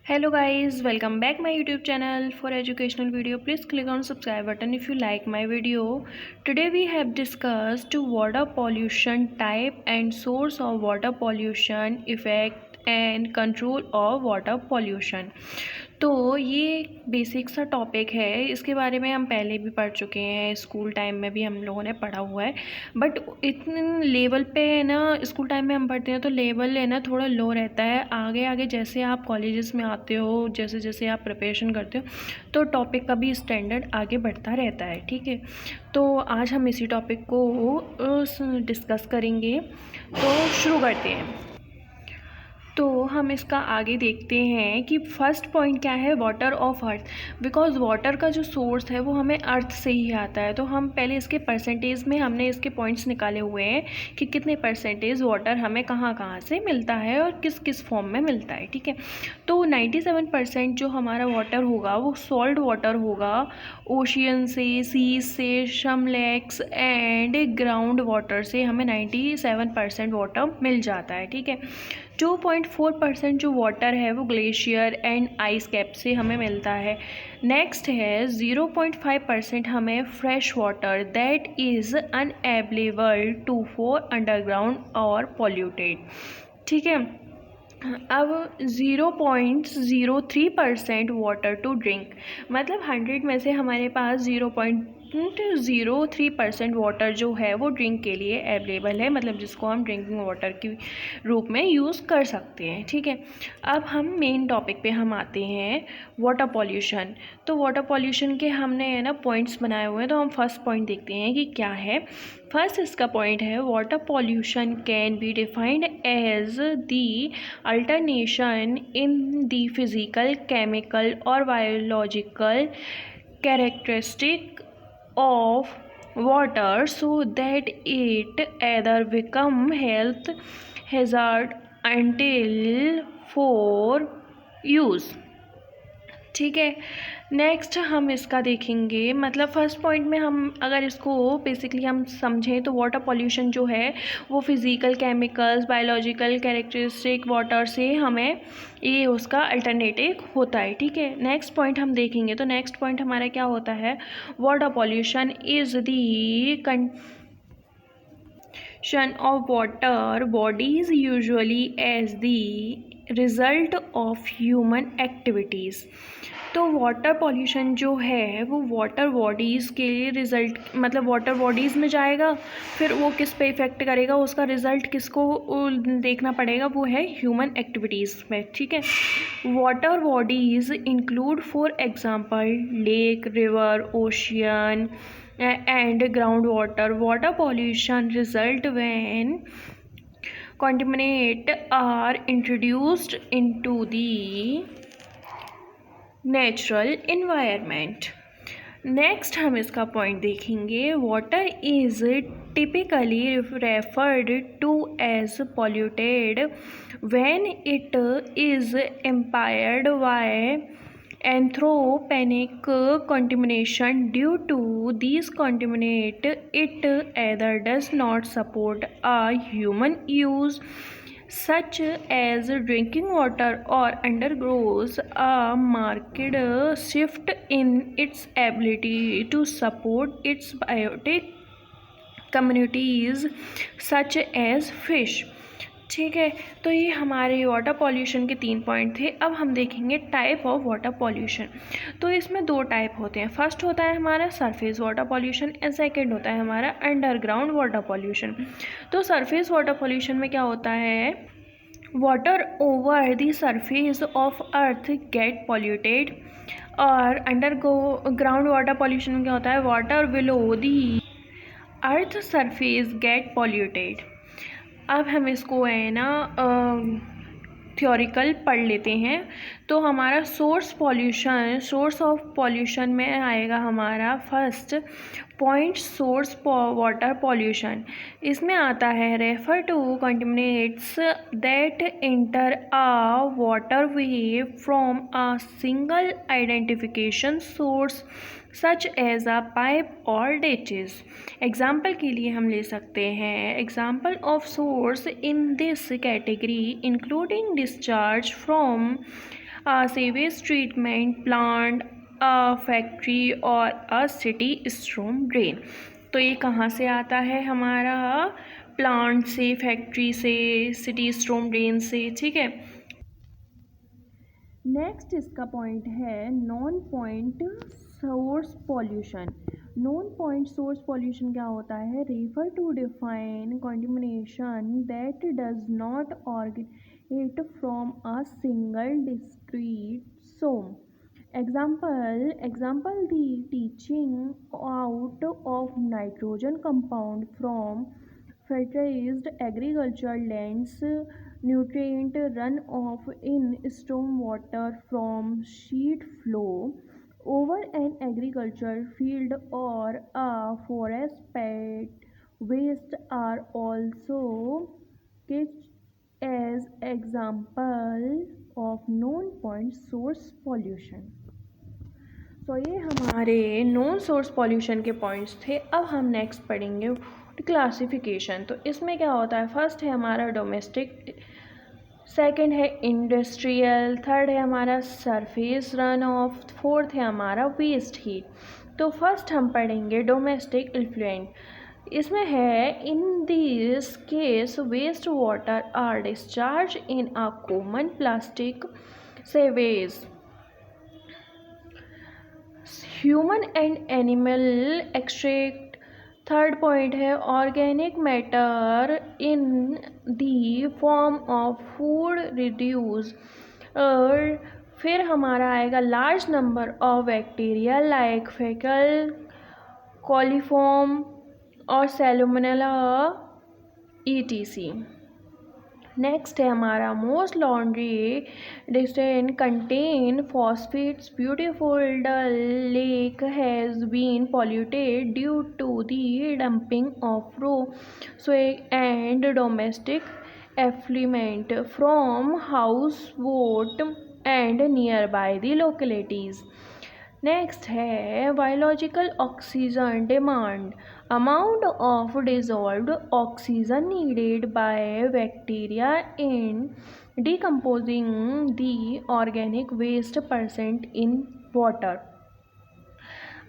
Hello guys, welcome back my YouTube channel for educational video. Please click on subscribe button if you like my video. Today we have discussed water pollution type and source of water pollution, effect and control of water pollution. तो ये basic सा topic है, इसके बारे में हम पहले भी पढ़ चुके हैं, स्कूल टाइम में भी हम लोगों ने पढ़ा हुआ है। बट इतने लेवल पे है ना, स्कूल टाइम में हम पढ़ते हैं तो लेवल है ना थोड़ा लो रहता है। आगे आगे जैसे आप कॉलेजेस में आते हो, जैसे जैसे आप प्रिपरेशन करते हो, तो टॉपिक का भी स्टैंडर्ड आगे बढ़ता रहता है। ठीक है, तो आज हम इसी टॉपिक को डिस्कस करेंगे, तो शुरू करते हैं। तो हम इसका आगे देखते हैं कि फर्स्ट पॉइंट क्या है, water of earth. Because water का जो सोर्स है वो हमें अर्थ से ही आता है। तो हम पहले इसके परसेंटेज में हमने इसके पॉइंट्स निकाले हुए हैं कि कितने परसेंटेज वाटर हमें कहाँ कहाँ से मिलता है और किस किस फॉर्म में मिलता है। ठीक है, तो 97% जो हमारा वाटर होगा वो सॉल्ट वाटर होगा, ओशियन से, सीज से, सम लेक्स एंड ग्राउंड वाटर से हमें 97% वाटर मिल जाता है। ठीक है, 2.4% जो वाटर है वो ग्लेशियर एंड आइस कैप से हमें मिलता है। नेक्स्ट है 0.5% हमें fresh water that is unavailable to for underground और पॉल्यूटेड। ठीक है, अब 0.03% वाटर टू ड्रिंक, मतलब 100 में से हमारे पास 0.03% वाटर जो है वो ड्रिंक के लिए अवेलेबल है, मतलब जिसको हम ड्रिंकिंग वाटर के रूप में यूज़ कर सकते हैं। ठीक है, अब हम मेन टॉपिक पे हम आते हैं, वाटर पॉल्यूशन। तो वाटर पॉल्यूशन के हमने है ना पॉइंट्स बनाए हुए हैं, तो हम फर्स्ट पॉइंट देखते हैं कि क्या है। फर्स्ट इसका पॉइंट है, water pollution can be defined as the alternation in the physical, chemical और biological characteristic of water so that it either become health hazard until for use। ठीक है, नेक्स्ट हम इसका देखेंगे, मतलब फर्स्ट पॉइंट में हम अगर इसको बेसिकली हम समझें तो वाटर पॉल्यूशन जो है वो physical, chemicals, biological characteristic water से हमें ये उसका अल्टरनेटिव होता है। ठीक है, नेक्स्ट पॉइंट हम देखेंगे, तो नेक्स्ट पॉइंट हमारा क्या होता है, water pollution is the condition of water bodies usually as the result of human activities. तो वाटर पॉल्यूशन जो है वो वाटर बॉडीज़ के रिज़ल्ट, मतलब वाटर बॉडीज़ में जाएगा, फिर वो किस पे इफ़ेक्ट करेगा, उसका रिज़ल्ट किसको देखना पड़ेगा, वो है ह्यूमन एक्टिविटीज़ में। ठीक है, water bodies include for example lake, river, ocean and ground water. Water pollution result when contaminant are introduced into the natural environment. Next हम इसका पॉइंट देखेंगे, water is typically referred to as polluted when it is impaired by anthropogenic contamination. Due to these contaminant, it either does not support a human use such as drinking water or undergoes a marked shift in its ability to support its biotic communities such as fish। ठीक है, तो ये हमारे water pollution के 3 point थे। अब हम देखेंगे टाइप ऑफ वाटर पॉल्यूशन। तो इसमें 2 टाइप होते हैं, फर्स्ट होता है हमारा surface water pollution and second होता है हमारा अंडरग्राउंड वाटर पॉल्यूशन। तो सरफेस वाटर पॉल्यूशन में क्या होता है, water over the surface of earth get polluted, और ग्राउंड वाटर पॉल्यूशन में क्या होता है, water below the earth surface get polluted. अब हम इसको है ना थ्योरिकल पढ़ लेते हैं। तो हमारा सोर्स ऑफ पॉल्यूशन में आएगा हमारा first point, source water pollution. इसमें आता है, refer to contaminants that enter a water way from a single identification source such as a pipe और डिचेस। एग्जाम्पल के लिए हम ले सकते हैं, example of source in this category including discharge from sewage treatment plant, a factory or a city storm drain। तो ये कहाँ से आता है हमारा, प्लांट से, फैक्ट्री से, सिटी स्टॉर्म ड्रेन से, ठीक है। नेक्स्ट इसका पॉइंट है non point source pollution. Non point source pollution क्या होता है, refer to define contamination that does not originate from a single discrete source. Example the teaching out of nitrogen compound from fertilized agricultural lands, nutrient runoff in stormwater from sheet flow over an agricultural field or a forest pet waste are also kept as example of non-point source pollution। तो ये हमारे non source pollution के points थे। अब हम next पढ़ेंगे classification. तो इसमें क्या होता है, फर्स्ट है हमारा डोमेस्टिक, सेकंड है इंडस्ट्रियल, थर्ड है हमारा सरफेस रन ऑफ, फोर्थ है हमारा वेस्ट हीट। तो फर्स्ट हम पढ़ेंगे डोमेस्टिक इफ्लुएंट। इसमें है in this case waste water are discharge in a common plastic sewage, human and animal extract. Third point है organic matter in the form of food reduce. और फिर हमारा आएगा large number of bacteria like fecal, coliform और salmonella ETC। Next है हमारा most laundry detergent contain phosphates, beautiful Dal lake has been polluted due to the dumping of raw sewage and domestic effluent from house boat and near by the localities. Next है biological oxygen demand, amount of dissolved oxygen needed by bacteria in decomposing the organic waste percent in water।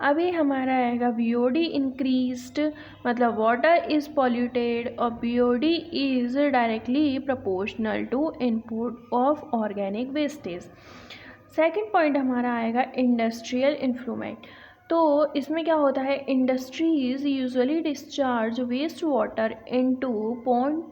अभी हमारा आएगा BOD increased, मतलब water is polluted और BOD is directly proportional to input of organic wastage. Second point हमारा आएगा industrial influent. तो इसमें क्या होता है, industries usually discharge waste water into pond,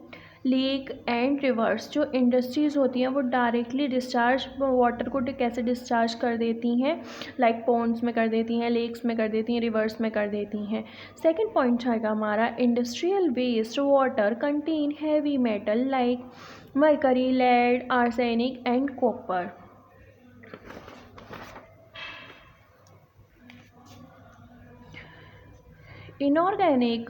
lake and rivers. जो इंडस्ट्रीज़ होती हैं वो डायरेक्टली डिस्चार्ज वाटर को कैसे डिस्चार्ज कर देती हैं, लाइक पॉन्ड्स में कर देती हैं, लेक्स में कर देती हैं, रिवर्स में कर देती हैं। सेकंड पॉइंट आएगा हमारा industrial waste water contain heavy metal like mercury, lead, arsenic and copper. Inorganic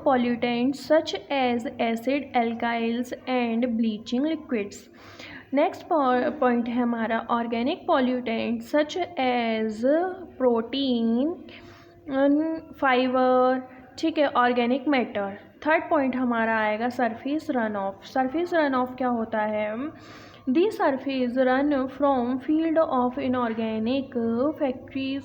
pollutants such as acid, alkyls and bleaching liquids। Next point है हमारा organic pollutant such as protein, fibre, ठीक है, organic matter. Third point हमारा आएगा surface run off. Surface run off क्या होता है, the surface run from field of inorganic factories,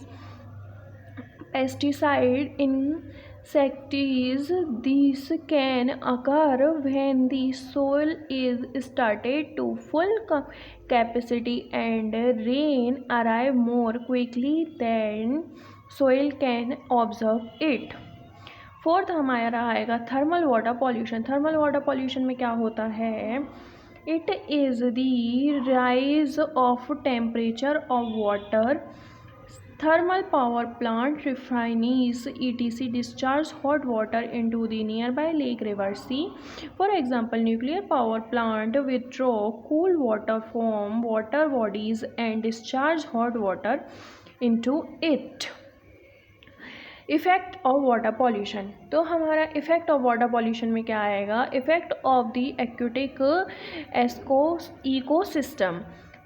pesticide insecticides। These can occur when the soil is started to full capacity and rain arrive more quickly than soil can absorb it। Fourth हमारा आएगा thermal water pollution. Thermal water pollution में क्या होता है, it is the rise of temperature of water. Thermal power plant, refineries, etc. discharge hot water into the nearby lake, river, sea. For example, nuclear power plant withdraw cool water from water bodies and discharge hot water into it। Effect of water pollution. तो हमारा effect of water pollution में क्या आएगा, effect of the aquatic ecosystem.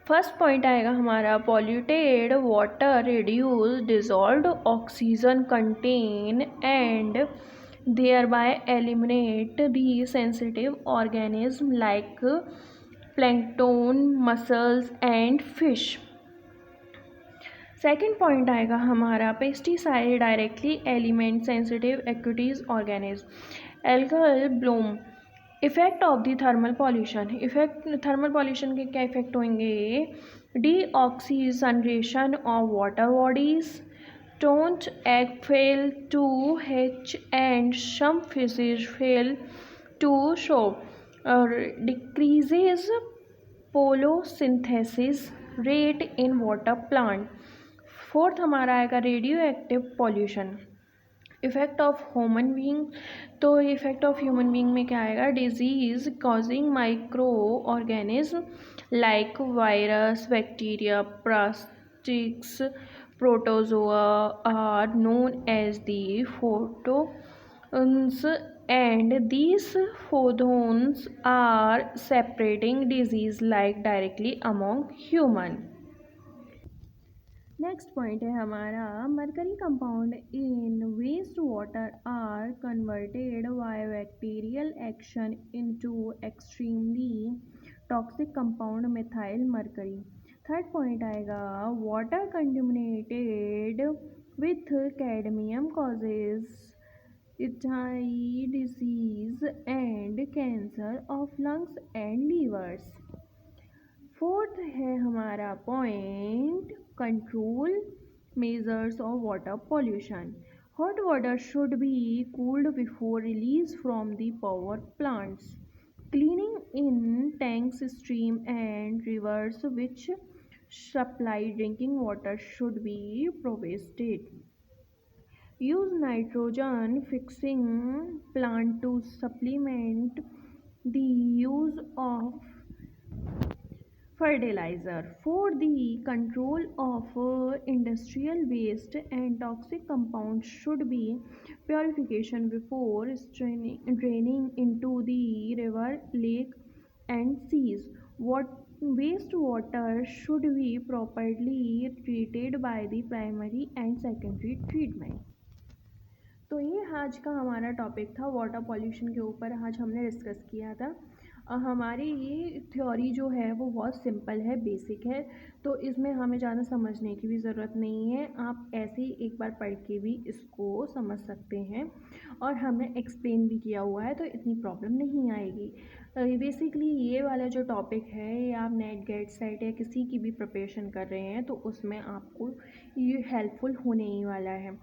First point आएगा हमारा polluted water reduce dissolved oxygen content and thereby eliminate the sensitive organism like plankton, mussels and fish. Second point आएगा हमारा pesticide directly element sensitive aquatic organism. Algal bloom effect of the thermal pollution. Effect thermal pollution के क्या effect होंगे? Deoxygenation of water bodies, don't egg fail to hatch and some fishes fail to show, decreases photosynthesis rate in water plant। Fourth हमारा आएगा radio active pollution. Effect of human being, तो effect of human being में क्या आएगा? Disease causing micro organism like virus, bacteria, plastics, protozoa are known as the photons, and these photons are spreading disease like directly among human। Next point है हमारा mercury compound in waste water are converted by bacterial action into extremely toxic compound methyl mercury. Third point आएगा water contaminated with cadmium causes इथाई disease and cancer of lungs and livers. Fourth है हमारा point control measures of water pollution. Hot water should be cooled before release from the power plants. Cleaning in tanks, stream and rivers which supply drinking water should be provided. Use nitrogen fixing plant to supplement the use of fertilizer। For the control of industrial waste and toxic compounds should be purification before draining into the river, lake and seas। Wastewater should be properly treated by the primary and secondary treatment। तो ये आज का हमारा topic था water pollution के ऊपर। आज हमने डिस्कस किया था। हमारी ये थ्योरी जो है वो बहुत सिंपल है, बेसिक है, तो इसमें हमें ज़्यादा समझने की भी ज़रूरत नहीं है। आप ऐसे ही एक बार पढ़ के भी इसको समझ सकते हैं, और हमने एक्सप्लेन भी किया हुआ है, तो इतनी प्रॉब्लम नहीं आएगी। बेसिकली ये वाला जो टॉपिक है, ये आप नेट गेट सेट या किसी की भी प्रिपरेशन कर रहे हैं तो उसमें आपको ये हेल्पफुल होने ही वाला है।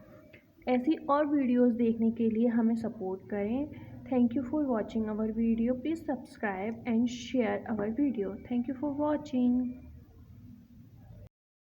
ऐसी और वीडियोस देखने के लिए हमें सपोर्ट करें। Thank you for watching our video. Please subscribe and share our video. Thank you for watching.